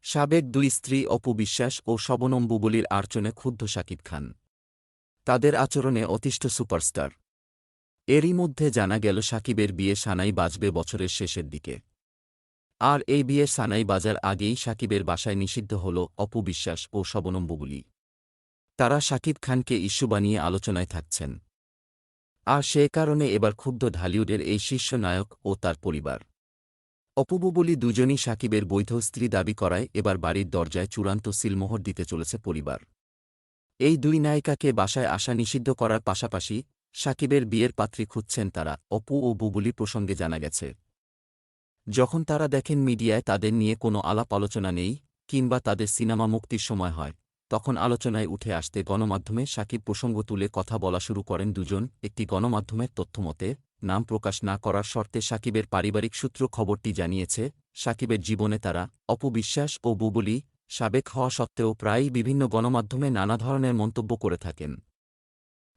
সাবেক দুই স্ত্রী অপু বিশ্বাস ও শবনম বুবুলির আর্চনে ক্ষুব্ধ শাকিব খান। তাদের আচরণে অতিষ্ঠ সুপারস্টার। এরই মধ্যে জানা গেল শাকিবের বিয়ে সানাই বাজবে বছরের শেষের দিকে। আর এই বিয়ে সানাই বাজার আগেই শাকিবের বাসায় নিষিদ্ধ হল অপু বিশ্বাস ও শবনম বুবুলি। তারা শাকিব খানকে ইস্যু বানিয়ে আলোচনায় থাকছেন। আর সে কারণে এবার ক্ষুব্ধ ঢালিউডের এই শীর্ষ নায়ক ও তার পরিবার। অপু বুবুলি দুজনই শাকিবের বৈধ স্ত্রী দাবি করায় এবার বাড়ির দরজায় চূড়ান্ত সিলমোহর দিতে চলেছে পরিবার। এই দুই নায়িকাকে বাসায় আসা নিষিদ্ধ করার পাশাপাশি শাকিবের বিয়ের পাত্রী খুঁজছেন তারা। অপু ও বুবুলি প্রসঙ্গে জানা গেছে, যখন তারা দেখেন মিডিয়ায় তাদের নিয়ে কোনো আলাপ আলোচনা নেই কিংবা তাদের সিনেমা মুক্তির সময় হয়, তখন আলোচনায় উঠে আসতে গণমাধ্যমে শাকিব প্রসঙ্গ তুলে কথা বলা শুরু করেন দুজন। একটি গণমাধ্যমের তথ্যমতে নাম প্রকাশ না করার শর্তে শাকিবের পারিবারিক সূত্র খবরটি জানিয়েছে, শাকিবের জীবনে তারা, অপু বিশ্বাস ও বুবুলি, সাবেক হওয়া সত্ত্বেও প্রায়ই বিভিন্ন গণমাধ্যমে নানা ধরনের মন্তব্য করে থাকেন।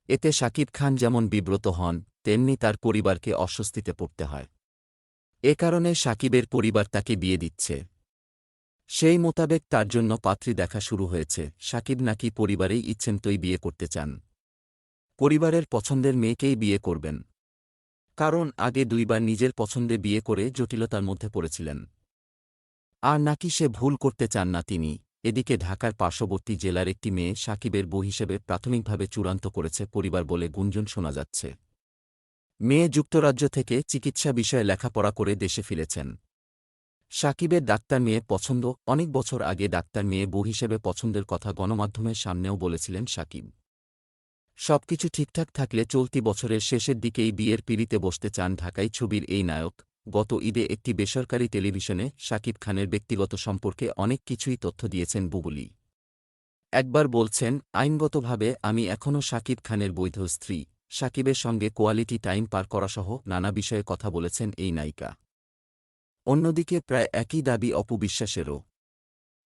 এতে শাকিব খান যেমন বিব্রত হন, তেমনি তার পরিবারকে অস্বস্তিতে পড়তে হয়। এ কারণে শাকিবের পরিবার তাকে বিয়ে দিচ্ছে। সেই মোতাবেক তার জন্য পাত্রী দেখা শুরু হয়েছে। শাকিব নাকি পরিবারেই ইচ্ছেমতোই বিয়ে করতে চান। পরিবারের পছন্দের মেয়েকেই বিয়ে করবেন। কারণ আগে দুইবার নিজের পছন্দে বিয়ে করে জটিলতার মধ্যে পড়েছিলেন। আর নাকি সে ভুল করতে চান না তিনি। এদিকে ঢাকার পার্শ্ববর্তী জেলার একটি মেয়ে শাকিবের বউ হিসেবে প্রাথমিকভাবে চূড়ান্ত করেছে পরিবার বলে গুঞ্জন শোনা যাচ্ছে। মেয়ে যুক্তরাজ্য থেকে চিকিৎসা বিষয়ে লেখাপড়া করে দেশে ফিরেছেন। শাকিবের ডাক্তার মেয়ে পছন্দ। অনেক বছর আগে ডাক্তার মেয়ে বউ হিসেবে পছন্দের কথা গণমাধ্যমের সামনেও বলেছিলেন শাকিব। সবকিছু ঠিকঠাক থাকলে চলতি বছরের শেষের দিকেই বিয়ের পিঁড়িতে বসতে চান ঢাকাই ছবির এই নায়ক। গত ঈদে একটি বেসরকারি টেলিভিশনে শাকিব খানের ব্যক্তিগত সম্পর্কে অনেক কিছুই তথ্য দিয়েছেন বুবুলি। একবার বলছেন, আইনগতভাবে আমি এখনও শাকিব খানের বৈধ স্ত্রী। শাকিবের সঙ্গে কোয়ালিটি টাইম পার করাসহ নানা বিষয়ে কথা বলেছেন এই নায়িকা। অন্যদিকে প্রায় একই দাবি অপু বিশ্বাসেরও।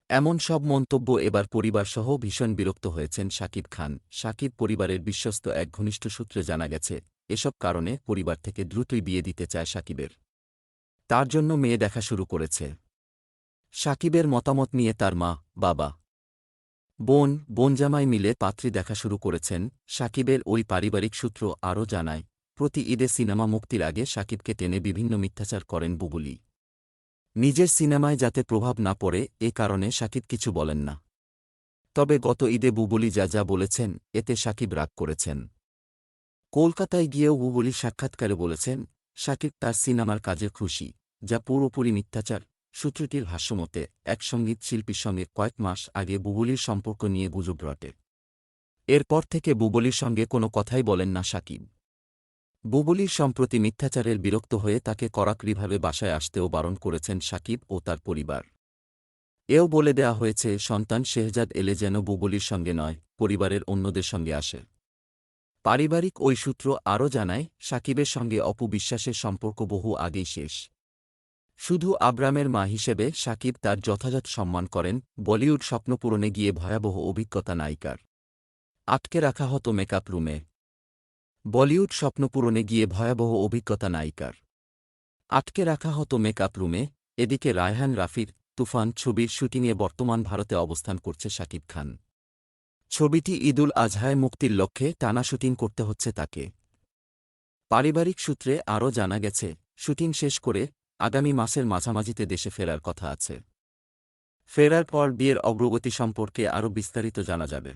এমন সব মন্তব্য এবার পরিবারসহ ভীষণ বিরক্ত হয়েছেন শাকিব খান। শাকিব পরিবারের বিশ্বস্ত এক ঘনিষ্ঠ সূত্রে জানা গেছে, এসব কারণে পরিবার থেকে দ্রুতই বিয়ে দিতে চায় শাকিবের। তার জন্য মেয়ে দেখা শুরু করেছে। শাকিবের মতামত নিয়ে তার মা, বাবা, বোনজামাই মিলে পাত্রী দেখা শুরু করেছেন। শাকিবের ওই পারিবারিক সূত্র আরও জানায়, প্রতি ঈদে সিনেমা মুক্তির আগে শাকিবকে টেনে বিভিন্ন মিথ্যাচার করেন বুবুলি। নিজের সিনেমায় যাতে প্রভাব না পড়ে এ কারণে শাকিব কিছু বলেন না। তবে গত ঈদে বুবুলি যা যা বলেছেন এতে শাকিব রাগ করেছেন। কলকাতায় গিয়েও বুবুলি সাক্ষাৎকারে বলেছেন, শাকিব তার সিনেমার কাজে খুশি, যা পুরোপুরি মিথ্যাচার। সূত্রটির ভাষ্যমতে এক সঙ্গীত শিল্পীর সঙ্গে কয়েক মাস আগে বুবুলির সম্পর্ক নিয়ে গুজব রটে। এরপর থেকে বুবুলির সঙ্গে কোনো কথাই বলেন না শাকিব। বুবুলির সম্প্রতি মিথ্যাচারের বিরক্ত হয়ে তাকে কড়াকড়িভাবে বাসায় আসতেও বারণ করেছেন শাকিব ও তার পরিবার। এও বলে দেয়া হয়েছে, সন্তান শেহজাদ এলে যেন বুবুলির সঙ্গে নয়, পরিবারের অন্যদের সঙ্গে আসে। পারিবারিক ওই সূত্র আরও জানায়, শাকিবের সঙ্গে অপু বিশ্বাসের সম্পর্ক বহু আগেই শেষ। শুধু আব্রামের মা হিসেবে শাকিব তার যথাযথ সম্মান করেন। বলিউড স্বপ্নপূরণে গিয়ে ভয়াবহ অভিজ্ঞতা নায়িকার। আটকে রাখা হতো মেকআপ রুমে। বলিউড স্বপ্নপূরণে গিয়ে ভয়াবহ অভিজ্ঞতা নায়িকার। আটকে রাখা হতো মেকআপ রুমে। এদিকে রায়হান রাফির তুফান ছবির শুটিংয়ে বর্তমান ভারতে অবস্থান করছে শাকিব খান। ছবিটি ঈদুল আজহায় মুক্তির লক্ষ্যে টানা শুটিং করতে হচ্ছে তাকে। পারিবারিক সূত্রে আরও জানা গেছে, শুটিং শেষ করে আগামী মাসের মাঝামাঝিতে দেশে ফেরার কথা আছে। ফেরার পর বিয়ের অগ্রগতি সম্পর্কে আরও বিস্তারিত জানা যাবে।